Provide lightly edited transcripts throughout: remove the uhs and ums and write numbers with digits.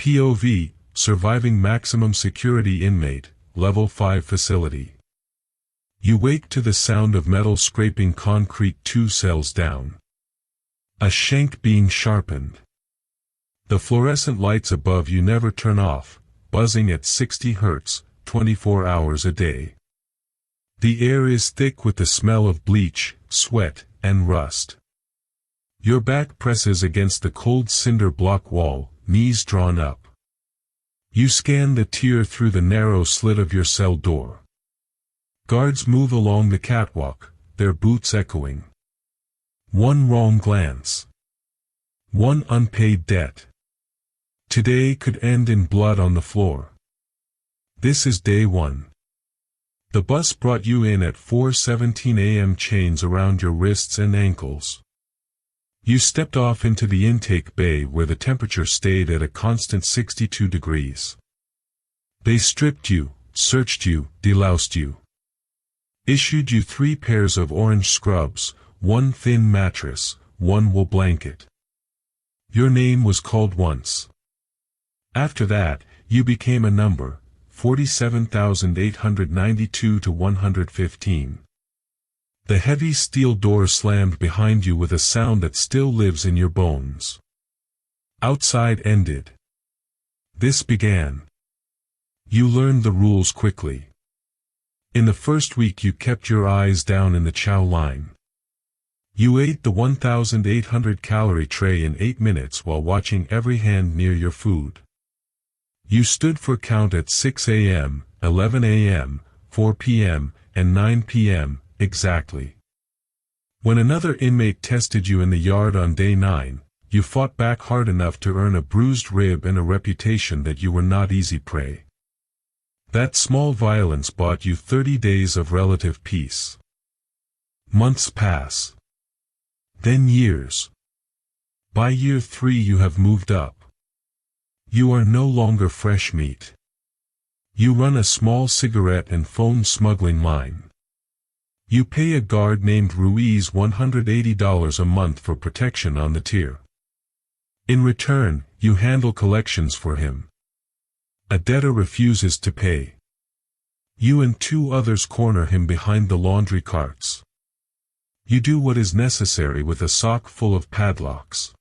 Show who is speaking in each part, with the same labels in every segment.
Speaker 1: POV, Surviving Maximum Security Inmate, Level 5 Facility. You wake to the sound of metal scraping concrete 2 cells down. A shank being sharpened. The fluorescent lights above you never turn off, buzzing at 60 Hz, 24 hours a day. The air is thick with the smell of bleach, sweat, and rust. Your back presses against the cold cinder block wall, knees drawn up. You scan the tier through the narrow slit of your cell door. Guards move along the catwalk, their boots echoing. One wrong glance. One unpaid debt. Today could end in blood on the floor. This is day 1. The bus brought you in at 4:17 a.m. chains around your wrists and ankles. You stepped off into the intake bay where the temperature stayed at a constant 62 degrees. They stripped you, searched you, deloused you. Issued you 3 pairs of orange scrubs, 1 thin mattress, 1 wool blanket. Your name was called once. After that, you became a number, 47,892 to 115. The heavy steel door slammed behind you with a sound that still lives in your bones. Outside ended. This began. You learned the rules quickly. In the first week you kept your eyes down in the chow line. You ate the 1,800-calorie tray in 8 minutes while watching every hand near your food. You stood for count at 6 a.m., 11 a.m., 4 p.m., and 9 p.m., exactly. When another inmate tested you in the yard on day 9, you fought back hard enough to earn a bruised rib and a reputation that you were not easy prey. That small violence bought you 30 days of relative peace. Months pass. Then years. By year 3 you have moved up. You are no longer fresh meat. You run a small cigarette and phone smuggling line. You pay a guard named Ruiz $180 a month for protection on the tier. In return, you handle collections for him. A debtor refuses to pay. You and 2 others corner him behind the laundry carts. You do what is necessary with a sock full of padlocks.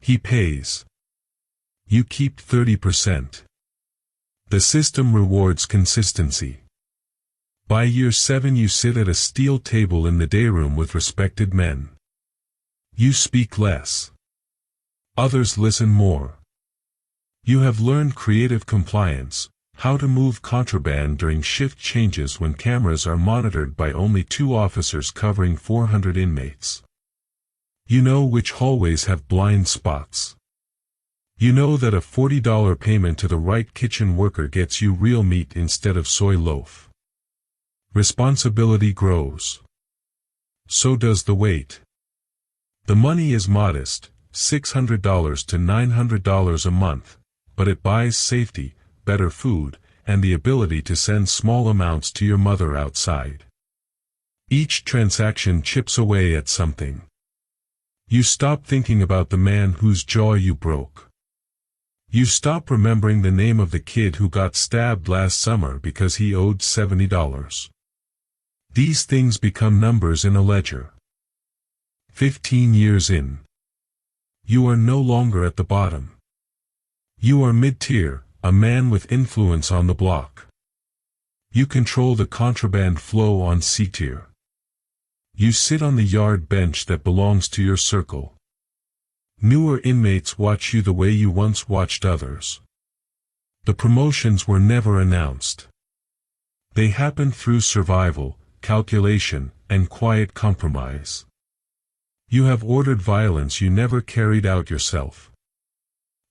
Speaker 1: He pays. You keep 30%. The system rewards consistency. By year 7 you sit at a steel table in the dayroom with respected men. You speak less. Others listen more. You have learned creative compliance, how to move contraband during shift changes when cameras are monitored by only 2 officers covering 400 inmates. You know which hallways have blind spots. You know that a $40 payment to the right kitchen worker gets you real meat instead of soy loaf. Responsibility grows. So does the weight. The money is modest, $600 to $900 a month, but it buys safety, better food, and the ability to send small amounts to your mother outside. Each transaction chips away at something. You stop thinking about the man whose jaw you broke. You stop remembering the name of the kid who got stabbed last summer because he owed $70. These things become numbers in a ledger. 15 years in. You are no longer at the bottom. You are mid-tier, a man with influence on the block. You control the contraband flow on C-tier. You sit on the yard bench that belongs to your circle. Newer inmates watch you the way you once watched others. The promotions were never announced. They happened through survival, calculation, and quiet compromise. You have ordered violence you never carried out yourself.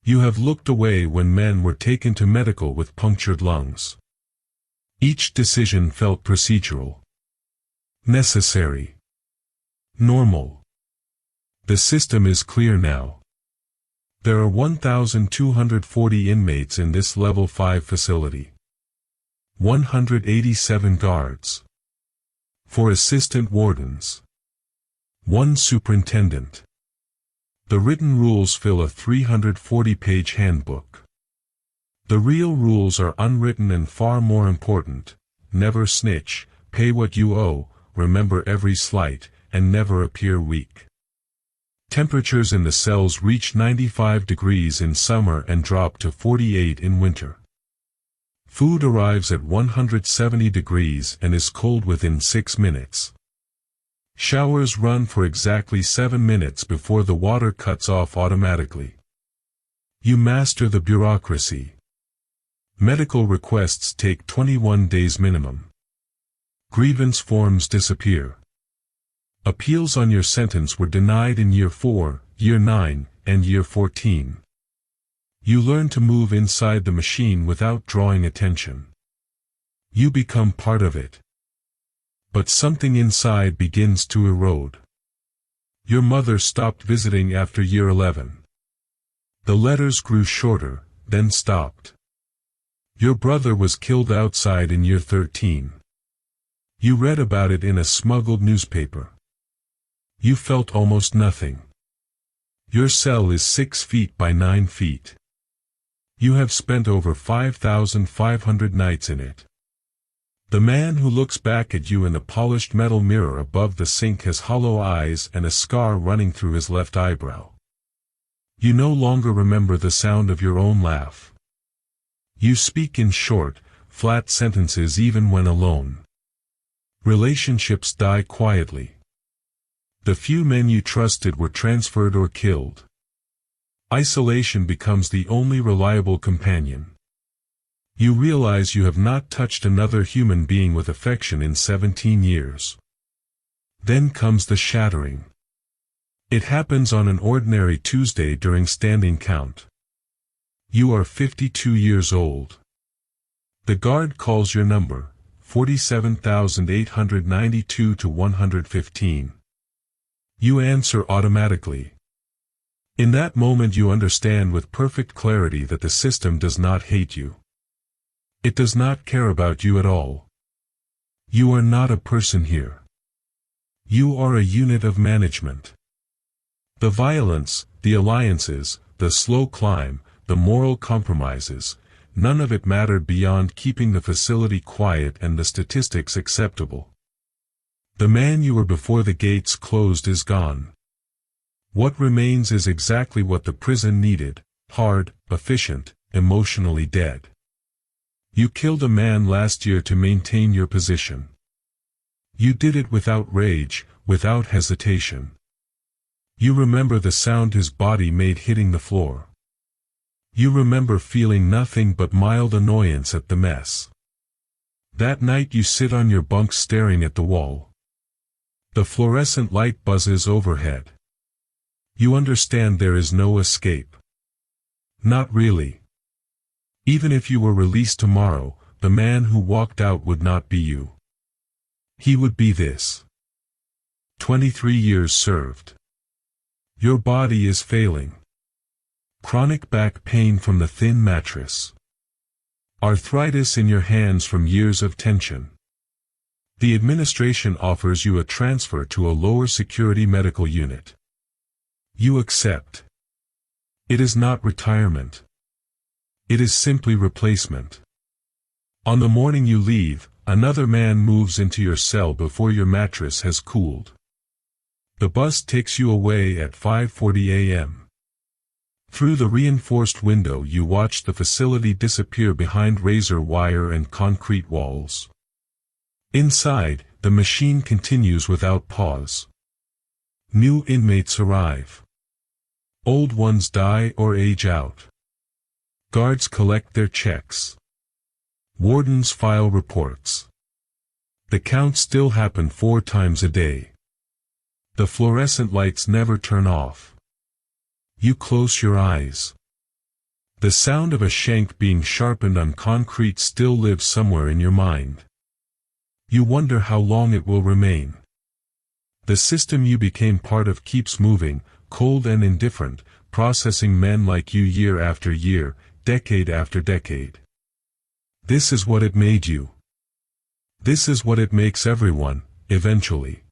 Speaker 1: You have looked away when men were taken to medical with punctured lungs. Each decision felt procedural. Necessary. Normal. The system is clear now. There are 1,240 inmates in this Level 5 facility. 187 guards. 4 assistant wardens. 1 superintendent. The written rules fill a 340-page handbook. The real rules are unwritten and far more important. Never snitch, pay what you owe, remember every slight, and never appear weak. Temperatures in the cells reach 95 degrees in summer and drop to 48 in winter. Food arrives at 170 degrees and is cold within 6 minutes. Showers run for exactly 7 minutes before the water cuts off automatically. You master the bureaucracy. Medical requests take 21 days minimum. Grievance forms disappear. Appeals on your sentence were denied in year 4, year 9, and year 14. You learn to move inside the machine without drawing attention. You become part of it. But something inside begins to erode. Your mother stopped visiting after year 11. The letters grew shorter, then stopped. Your brother was killed outside in year 13. You read about it in a smuggled newspaper. You felt almost nothing. Your cell is 6 feet by 9 feet. You have spent over 5,500 nights in it. The man who looks back at you in the polished metal mirror above the sink has hollow eyes and a scar running through his left eyebrow. You no longer remember the sound of your own laugh. You speak in short, flat sentences even when alone. Relationships die quietly. The few men you trusted were transferred or killed. Isolation becomes the only reliable companion. You realize you have not touched another human being with affection in 17 years. Then comes the shattering. It happens on an ordinary Tuesday during standing count. You are 52 years old. The guard calls your number, 47,892 to 115. You answer automatically. In that moment you understand with perfect clarity that the system does not hate you. It does not care about you at all. You are not a person here. You are a unit of management. The violence, the alliances, the slow climb, the moral compromises, none of it mattered beyond keeping the facility quiet and the statistics acceptable. The man you were before the gates closed is gone. What remains is exactly what the prison needed: hard, efficient, emotionally dead. You killed a man last year to maintain your position. You did it without rage, without hesitation. You remember the sound his body made hitting the floor. You remember feeling nothing but mild annoyance at the mess. That night you sit on your bunk staring at the wall. The fluorescent light buzzes overhead. You understand there is no escape. Not really. Even if you were released tomorrow, the man who walked out would not be you. He would be this. 23 years served. Your body is failing. Chronic back pain from the thin mattress. Arthritis in your hands from years of tension. The administration offers you a transfer to a lower security medical unit. You accept. It is not retirement. It is simply replacement. On the morning you leave, another man moves into your cell before your mattress has cooled. The bus takes you away at 5:40 a.m. Through the reinforced window you watch the facility disappear behind razor wire and concrete walls. Inside, the machine continues without pause. New inmates arrive. Old ones die or age out. Guards collect their checks. Wardens file reports. The counts still happen 4 times a day. The fluorescent lights never turn off. You close your eyes. The sound of a shank being sharpened on concrete still lives somewhere in your mind. You wonder how long it will remain. The system you became part of keeps moving, cold and indifferent, processing men like you year after year, decade after decade. This is what it made you. This is what it makes everyone, eventually.